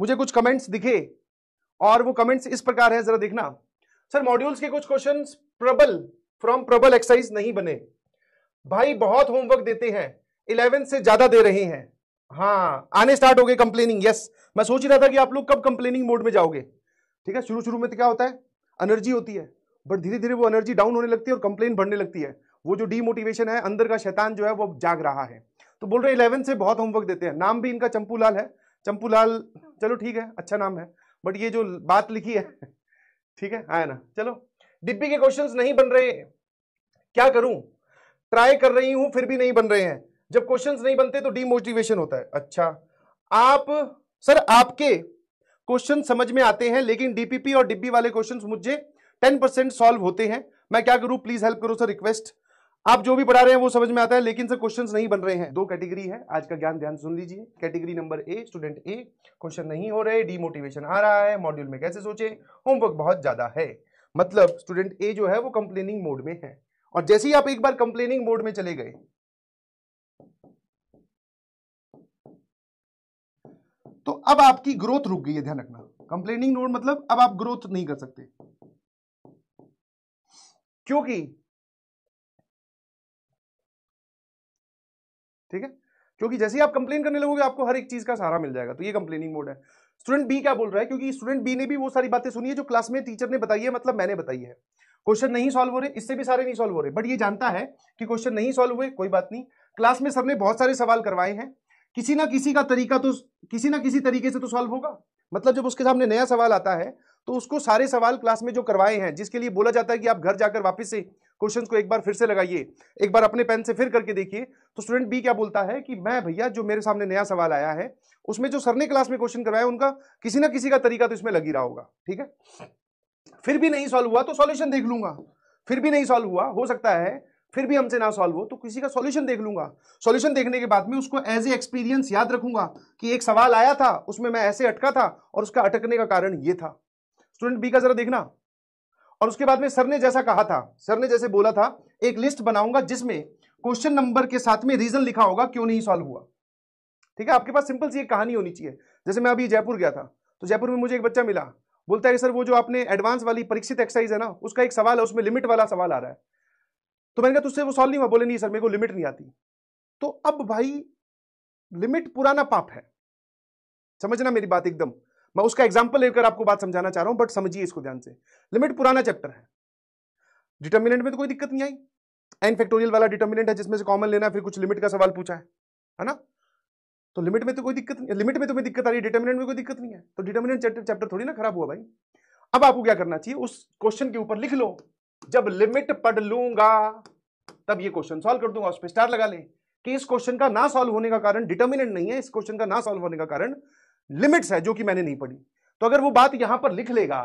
मुझे कुछ कमेंट्स दिखे और वो कमेंट्स इस प्रकार है, जरा देखना। सर मॉड्यूल्स के कुछ क्वेश्चंस प्रबल फ्रॉम प्रबल एक्सरसाइज नहीं बने। भाई बहुत होमवर्क देते हैं, 11 से ज्यादा दे रहे हैं। हाँ आने स्टार्ट हो गए कंप्लेनिंग। यस मैं सोच रहा था कि आप लोग कब कंप्लेनिंग मोड में जाओगे। ठीक है, शुरू शुरू में तो क्या होता है, एनर्जी होती है, बट धीरे धीरे वो एनर्जी डाउन होने लगती है और कंप्लेन बढ़ने लगती है। वो जो डीमोटिवेशन है, अंदर का शैतान जो है वो जाग रहा है। तो बोल रहे 11 से बहुत होमवर्क देते हैं। नाम भी इनका चंपूलाल है। चंपूलाल चलो ठीक है, अच्छा नाम है, बट ये जो बात लिखी है ठीक है आया ना। चलो डिब्बी के क्वेश्चंस नहीं बन रहे, क्या करूं, ट्राई कर रही हूं फिर भी नहीं बन रहे हैं। जब क्वेश्चंस नहीं बनते तो डीमोटिवेशन होता है। अच्छा आप सर आपके क्वेश्चन समझ में आते हैं, लेकिन डीपीपी और डिब्बी वाले क्वेश्चंस मुझे 10% सॉल्व होते हैं। मैं क्या करूं, प्लीज हेल्प करो सर, रिक्वेस्ट। आप जो भी पढ़ा रहे हैं वो समझ में आता है, लेकिन सर क्वेश्चंस नहीं बन रहे हैं। दो कैटेगरी है आज का ज्ञान, ध्यान सुन लीजिए। Category number A, student A, question नहीं हो रहे, डीमोटिवेशन आ रहा है, मॉड्यूल में कैसे सोचे, होमवर्क बहुत ज्यादा है। मतलब स्टूडेंट ए जो है वो कंप्लेनिंग मोड में है। और जैसे ही आप एक बार कंप्लेनिंग मोड में चले गए तो अब आपकी ग्रोथ रुक गई है, ध्यान रखना। कंप्लेनिंग मोड मतलब अब आप ग्रोथ नहीं कर सकते, क्योंकि ठीक है, क्योंकि जैसे ही आप कंप्लेन करने लगोगे आपको हर एक चीज का सहारा मिल जाएगा। तो ये कंप्लेनिंग मोड है। स्टूडेंट बी क्या बोल रहा है, क्योंकि स्टूडेंट बी ने भी वो सारी बातें सुनी है जो क्लास में टीचर ने बताई है, मतलब मैंने बताई है। क्वेश्चन नहीं सॉल्व हो रहे, इससे भी सारे नहीं सॉल्व हो रहे, बट ये जानता है कि क्वेश्चन नहीं सॉल्व हुए, कोई बात नहीं। क्लास में सर ने बहुत सारे सवाल करवाए हैं, किसी ना किसी का तरीका तो किसी ना किसी तरीके से तो सॉल्व होगा। मतलब जब उसके सामने नया सवाल आता है तो उसको सारे सवाल क्लास में जो करवाए हैं, जिसके लिए बोला जाता है कि आप घर जाकर वापस से क्वेश्चंस को एक बार फिर से लगाइए, एक बार अपने पेन से फिर करके देखिए। तो स्टूडेंट बी क्या बोलता है कि मैं भैया जो मेरे सामने नया सवाल आया है उसमें जो सर ने क्लास में क्वेश्चन करवाया उनका किसी ना किसी का तरीका तो इसमें लग ही रहा होगा। ठीक है, फिर भी नहीं सॉल्व हुआ तो सॉल्यूशन देख लूंगा। फिर भी नहीं सॉल्व हुआ, हो सकता है फिर भी हमसे ना सॉल्व हो तो किसी का सॉल्यूशन देख लूंगा। सॉल्यूशन देखने के बाद में उसको एज ए एक्सपीरियंस याद रखूंगा कि एक सवाल आया था उसमें मैं ऐसे अटका था और उसका अटकने का कारण ये था। स्टूडेंट बी का जरा देखना। और उसके बाद में सर ने जैसा कहा था, सर ने जैसे बोला था, एक लिस्ट बनाऊंगा जिसमें क्वेश्चन नंबर के साथ में रीजन लिखा होगा क्यों नहीं सॉल्व हुआ। ठीक है, आपके पास सिंपल सी एक कहानी होनी चाहिए। जैसे मैं अभी जयपुर गया था, तो जयपुर में मुझे एक बच्चा मिला, बोलता है सर वो जो आपने एडवांस वाली परीक्षित एक्सरसाइज है ना, उसका एक सवाल है उसमें लिमिट वाला सवाल आ रहा है। तो मैंने कहा तुझसे वो सॉल्व नहीं हुआ, बोले नहीं सर मेरे को लिमिट नहीं आती। तो अब भाई लिमिट पुराना पाप है, समझना मेरी बात एकदम। मैं उसका एग्जांपल लेकर आपको बात समझाना चाह रहा हूं, बट समझिए इसको ध्यान से। लिमिट पुराना चैप्टर है, डिटर्मिनेंट में तो कोई दिक्कत नहीं आई। एन फैक्टोरियल वाला डिटर्मिनेंट है जिसमें से कॉमन लेना है, फिर कुछ लिमिट का सवाल पूछा है ना। तो लिमिट में तो कोई दिक्कत नहीं, लिमिट में तुम्हें दिक्कत आ रही है, डिटर्मिनेंट में कोई दिक्कत नहीं है। तो डिटर्मिनेंट चैप्टर थोड़ी ना खराब हुआ भाई। अब आपको क्या करना चाहिए, उस क्वेश्चन के ऊपर लिख लो, जब लिमिट पढ़ लूंगा तब ये क्वेश्चन सॉल्व कर दूंगा। उस पर स्टार लगा ले कि इस क्वेश्चन का ना सॉल्व होने का कारण डिटर्मिनेंट नहीं है, इस क्वेश्चन का ना सॉल्व होने का कारण लिमिट्स है जो कि मैंने नहीं पढ़ी। तो अगर वो बात यहां पर लिख लेगा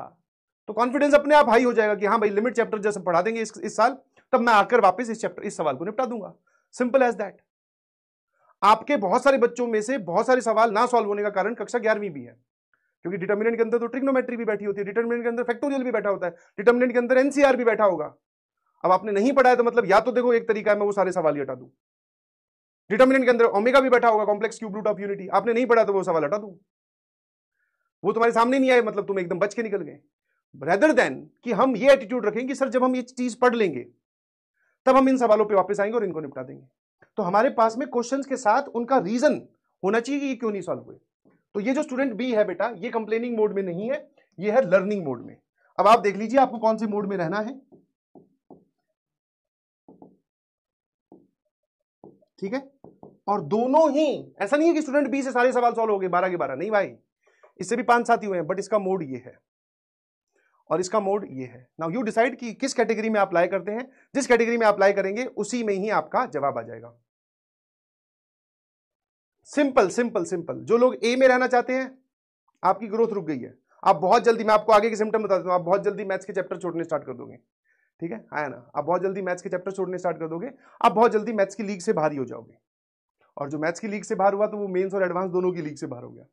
तो कॉन्फिडेंस अपने आप हाई हो जाएगा कि हाँ भाई लिमिट चैप्टर जैसे पढ़ा देंगे इस साल, तब मैं आकर वापस इस सवाल को निपटा दूंगा। Simple as that. आपके बहुत सारे बच्चों में से बहुत सारे सवाल ना सॉल्व होने का कारण कक्षा 11वीं भी है, क्योंकि डिटर्मिनेंट के अंदर तो ट्रिग्नोमेट्री भी बैठी होती है, डिटर्मिनेंट के अंदर फैक्टोरियल भी बैठा होता है, डिटर्मिनेंट के अंदर एनसीआर भी बैठा होगा। अब आपने नहीं पढ़ा है तो मतलब या तो देखो एक तरीका है मैं वो सारे सवाल ही हटा दूं। डिटर्मिनेंट के अंदर ओमेगा भी बैठा होगा, complex cube root of unity, आपने नहीं पढ़ा तो वो सवाल हटा दूं। वो तुम्हारे सामने नहीं आए मतलब तुम एकदम बच के निकल गए। रेदर देन कि हम ये एटीट्यूड रखें कि सर जब हम ये चीज पढ़ लेंगे तब हम इन सवालों पे वापस आएंगे और इनको निपटा देंगे। तो हमारे पास में क्वेश्चंस के साथ उनका रीजन होना चाहिए कि ये क्यों नहीं सॉल्व हुए। तो ये जो स्टूडेंट बी है बेटा, ये कंप्लेनिंग मोड में नहीं है, ये है लर्निंग मोड में। अब आप देख लीजिए आपको कौन से मोड में रहना है। ठीक है, और दोनों ही, ऐसा नहीं है कि स्टूडेंट बी से सारे सवाल सॉल्व हो गए 12 के 12, नहीं भाई, इससे भी 5 साथी हुए हैं, बट इसका मोड ये है और इसका मोड ये है। नाउ यू डिसाइड कि किस कैटेगरी में अप्लाई करते हैं। जिस कैटेगरी में अप्लाई करेंगे उसी में ही आपका जवाब आ जाएगा। Simple simple simple. जो लोग ए में रहना चाहते हैं, आपकी ग्रोथ रुक गई है, आप बहुत जल्दी, मैं आपको आगे के सिम्टम बता देता हूं, आप बहुत जल्दी मैथ्स के चैप्टर छोड़ने स्टार्ट कर दोगे। ठीक है, आया ना, आप बहुत जल्दी मैथ्स के चैप्टर छोड़ने स्टार्ट कर दोगे, आप बहुत जल्दी मैथ्स की लीग से बाहर ही हो जाओगे। और जो मैथ्स की लीग से बाहर हुआ तो वो मेंस और एडवांस दोनों की लीग से बाहर हो गया।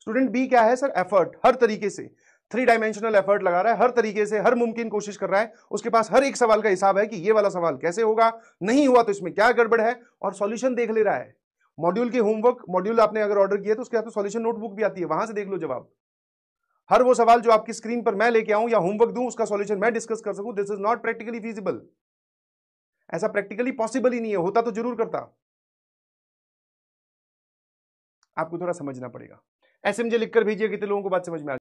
स्टूडेंट बी क्या है सर, एफर्ट, हर तरीके से 3 डायमेंशनल एफर्ट लगा रहा है, हर तरीके से हर मुमकिन कोशिश कर रहा है। उसके पास हर एक सवाल का हिसाब है कि ये वाला सवाल कैसे होगा, नहीं हुआ तो इसमें क्या गड़बड़ है, और सॉल्यूशन देख ले रहा है। मॉड्यूल के होमवर्क, मॉड्यूल आपने अगर ऑर्डर किया तो उसके साथ तो सॉल्यूशन नोटबुक भी आती है, वहां से देख लो जवाब। हर वो सवाल जो आपकी स्क्रीन पर मैं लेके आऊं या होमवर्क दूं, उसका सॉल्यूशन मैं डिस्कस कर सकूं, this is not practically feasible. ऐसा प्रैक्टिकली पॉसिबल ही नहीं है, होता तो जरूर करता। आपको थोड़ा समझना पड़ेगा। ऐसे मुझे लिखकर भेजिए कितने लोगों को बात समझ में आ